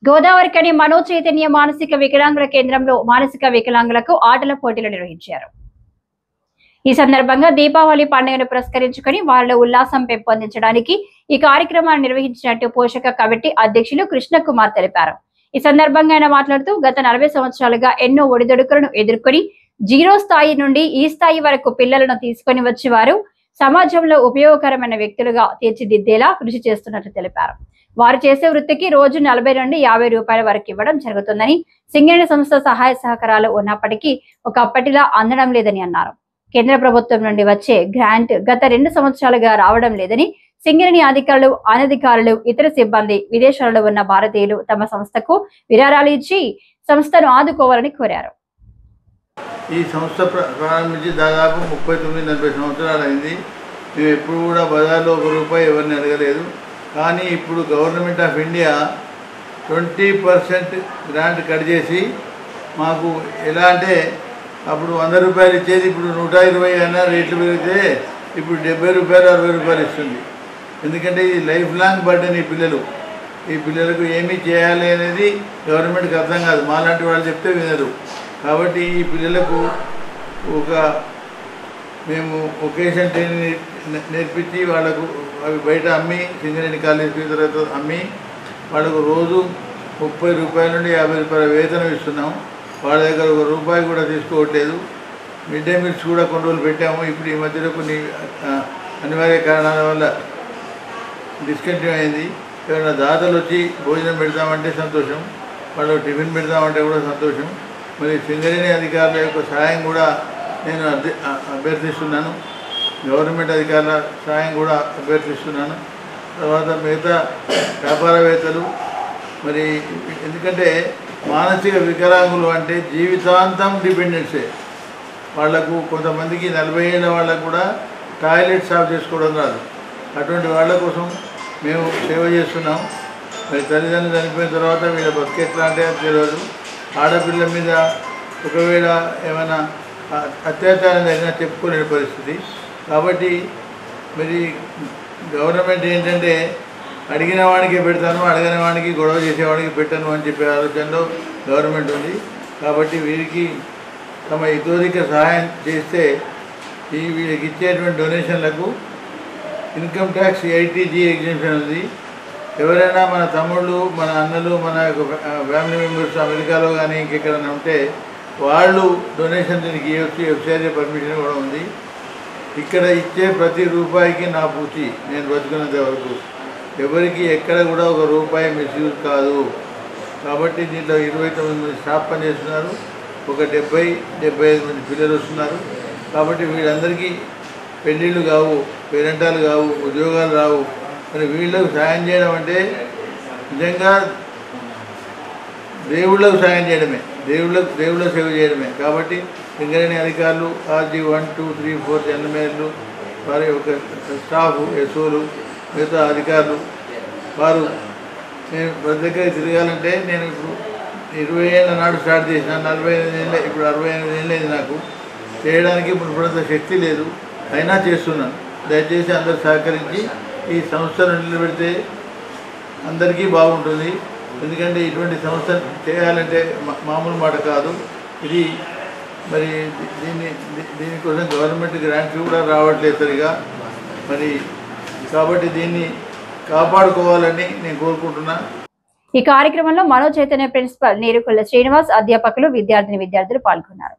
గోదావరికని మనో చైతన్య మానసిక వికలాంగుల కేంద్రంలో మానసిక వికలాంగులకు ఆటల పోటీలు నిర్వహించారు. ఈ సందర్భంగా దీపావళి పండుగను పురస్కరించుకుని వారిలో ఉల్లాసం పెంపొందించడానికి ఈ కార్యక్రమాన్ని నిర్వహించినట్టు పోషక కమిటీ అధ్యక్షులు కృష్ణకుమార్ తెలిపారు. ఈ సందర్భంగా ఆయన మాట్లాడుతూ గత 40 సంవత్సరాలుగా ఎన్నో ఒడిదుడుకులను ఎదుర్కొని జీరో స్థాయి నుండి ఈ స్థాయి వరకు పిల్లలను తీసుకొని వచ్చి వారు సమాజంలో ఉపయోగకరమైన వ్యక్తులుగా తీర్చిదిద్దేలా కృషి చేస్తున్నట్లు తెలిపారు. వారు చేసే వృత్తికి రోజు 40 నుండి 50 రూపాయల వరకు ఇవ్వడం జరుగుతుందని, సింగరేణి సంస్థ సహాయ సహకారాలు ఉన్నప్పటికీ ఒకప్పటిలా అందడం లేదని అన్నారు. కేంద్ర ప్రభుత్వం నుండి వచ్చే గ్రాంట్ గత 2 సంవత్సరాలుగా రావడం లేదని, సింగరేణి అధికారులు, అనధికారులు, ఇతర సిబ్బంది, విదేశాలలో ఉన్న భారతీయులు తమ సంస్థకు విరాళాలు ఇచ్చి సంస్థను ఆదుకోవాలని కోరారు. ఈ సంస్థ ప్రారంభించి దాదాపు 39-40 సంవత్సరాలు అయింది. మేము ఎప్పుడు కూడా బజార్లో ₹1 ఎవరిని అడగలేదు. కానీ ఇప్పుడు government of India 20% grant cut చేసి మాకు ఎలా అంటే అప్పుడు ₹100 ఇచ్చేది ఇప్పుడు 120 అన్న రేట్లు పెరిగితే ఇప్పుడు ₹70, ₹60 ఇస్తుంది. ఎందుకంటే ఇది లైఫ్ లాంగ్ బర్డెన్. ఈ పిల్లలకు ఏమీ చేయాలి అనేది గవర్నమెంట్కి అర్థం కాదు. మాలాంటి వాళ్ళు చెప్తే వినరు. కాబట్టి ఈ పిల్లలకు మేము ఒకేషన్ ట్రైనింగ్ నేర్పించి వాళ్ళకు అవి బయట అమ్మి, సింగరేణి కాలేజ్ ఫీజు తర్వాత అమ్మి వాళ్ళకు రోజు ₹30 నుండి ₹50 వేతనం ఇస్తున్నాం. వాళ్ళ దగ్గర ₹1 కూడా తీసుకోవట్లేదు. మిడ్ డే మీల్స్ కూడా కొన్ని రోజులు పెట్టాము. ఇప్పుడు ఈ మధ్యలో కొన్ని అనివార్య కారణాల వల్ల డిస్కంటిన్యూ అయింది. ఎవరైనా దాతలు వచ్చి భోజనం పెడతామంటే సంతోషం, వాళ్ళు టిఫిన్ పెడతామంటే కూడా సంతోషం. మరి సింగరేణి అధికారుల యొక్క సహాయం కూడా నేను అభ్యర్థిస్తున్నాను. గవర్నమెంట్ అధికారుల సహాయం కూడా అభ్యర్థిస్తున్నాను. తర్వాత మిగతా వ్యాపారవేత్తలు మరి ఎందుకంటే మానసిక వికలాంగులు అంటే జీవితాంతం డిపెండెన్సే. వాళ్లకు కొంతమందికి 40 ఏళ్ళ వాళ్ళకు కూడా టాయిలెట్ సాఫ్ చేసుకోవడం రాదు. అటువంటి వాళ్ళ కోసం మేము సేవ చేస్తున్నాం. మరి తల్లిదండ్రులు చనిపోయిన తర్వాత వీళ్ళ బతుకు ఎట్లా అంటే తెలియదు. ఆడపిల్ల మీద ఒకవేళ ఏమైనా అత్యాచారం జరిగినా చెప్పుకోలేని పరిస్థితి. కాబట్టి మరి గవర్నమెంట్ ఏంటంటే అడిగిన వాడికి పెడతాను, అడగని వాడికి గొడవ చేసేవాడికి పెట్టను అని చెప్పే ఆలోచనలో గవర్నమెంట్ ఉంది. కాబట్టి వీరికి తమ ఇతోధిక సహాయం చేస్తే వీళ్ళకి ఇచ్చేటువంటి డొనేషన్లకు ఇన్కమ్ ట్యాక్స్ 80G ఎగ్జెంప్షన్ ఉంది. ఎవరైనా మన తమ్ముళ్ళు, మన అన్నలు, మన ఫ్యామిలీ మెంబర్స్ అమెరికాలో కానీ ఇంకెక్కడైనా ఉంటే వాళ్ళు డొనేషన్ దీనికి ఇవ్వచ్చు. ఎఫ్సిఆర్ఏ పర్మిషన్ కూడా ఉంది. ఇక్కడ ఇచ్చే ప్రతి రూపాయికి నా పూచి నేను బతుకున్నంత వరకు ఎవరికి ఎక్కడ కూడా ₹1 మిస్యూజ్ కాదు. కాబట్టి దీంట్లో 29 మంది స్టాఫ్ పనిచేస్తున్నారు. ఒక 70-75 మంది పిల్లలు వస్తున్నారు. కాబట్టి వీళ్ళందరికీ పెళ్ళిళ్ళు కావు, పేరెంటాలు కావు, ఉద్యోగాలు రావు. మరి వీళ్ళకు సాయం చేయడం అంటే నిజంగా దేవుళ్ళకు సాయం చేయడమే, దేవుళ్ళ సేవ చేయడమే. కాబట్టి సింగరేణి అధికారులు, RG 1, 2, 3, 4 జనరల్ వారి యొక్క స్టాఫ్, ఎస్ఓలు, మిగతా అధికారులు వారు నేను ప్రతి దగ్గర తిరగాలంటే నేను ఇప్పుడు 20 ఏళ్ళ నాడు స్టార్ట్ చేసిన, 45 ఏళ్ళ ఇప్పుడు 68 ఏళ్ళైంది నాకు. చేయడానికి ఇప్పుడంత శక్తి లేదు, అయినా చేస్తున్నాను. దయచేసి అందరూ సహకరించి ఈ సంస్థను నిలబెడితే అందరికీ బాగుంటుంది. ఎందుకంటే ఇటువంటి సంస్థ చేయాలంటే మామూలు మాట కాదు ఇది. మరి దీనికోసం గవర్నమెంట్ గ్రాంట్స్ కూడా రావట్లేదు సరిగా. మరి కాబట్టి దీన్ని కాపాడుకోవాలని నేను కోరుకుంటున్నా. ఈ కార్యక్రమంలో మనో చైతన్య ప్రిన్సిపల్ నీరుకొల్ల శ్రీనివాస్, అధ్యాపకులు, విద్యార్థులు పాల్గొన్నారు.